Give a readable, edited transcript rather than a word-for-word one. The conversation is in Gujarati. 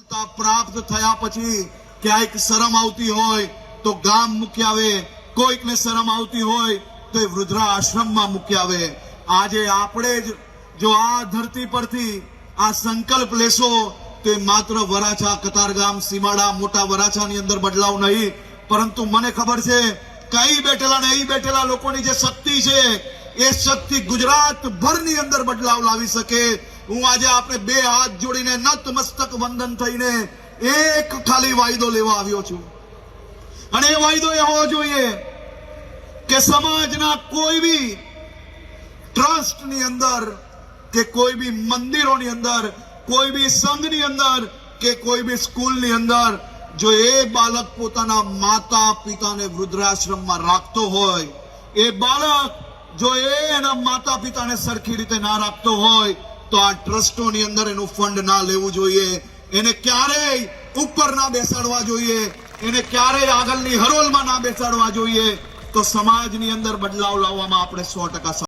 સત્તા પ્રાપ્ત થયા પછી ક્યાંક શરમ આવતી હોય તો ગામ મૂકી આવે, કોઈકને શરમ આવતી હોય તો એ વૃદ્ધાશ્રમમાં મૂકી આવે. આજે આપણે જ જો આ ધરતી પરથી આ સંકલ્પ લેશો તો એ માત્ર વરાછા, કતારગામ, સીમાડા, મોટા વરાછાની અંદર બદલાવ નહીં, પરંતુ મને ખબર છે કે અહીં બેઠેલા ને અહીં બેઠેલા લોકોની જે શક્તિ છે એ શક્તિ ગુજરાત ભરની અંદર બદલાવ લાવી શકે. હું આજે આપણે બે હાથ જોડીને નતમસ્તક વંદન થઈને એક ખાલી વાયદો લેવા આવ્યો છું, અને એ વાયદો એ હોવો જોઈએ કે સમાજના કોઈ બી ટ્રસ્ટની અંદર કે કોઈ બી મંદિરોની અંદર, કોઈ બી સંઘની અંદર કે કોઈ બી સ્કૂલની અંદર જો એ બાળક પોતાના માતા પિતાને વૃદ્ધાશ્રમમાં રાખતો હોય, એ બાળક જો એના માતા પિતાને સરખી રીતે ના રાખતો હોય તો આ ટ્રસ્ટોની અંદર એનું ફંડ ના લેવું જોઈએ, એને ક્યારેય ઉપર ના બેસાડવા જોઈએ, એને ક્યારેય આગળની હરોલમાં ના બેસાડવા જોઈએ. તો સમાજની અંદર બદલાવ લાવવામાં આપણે 100%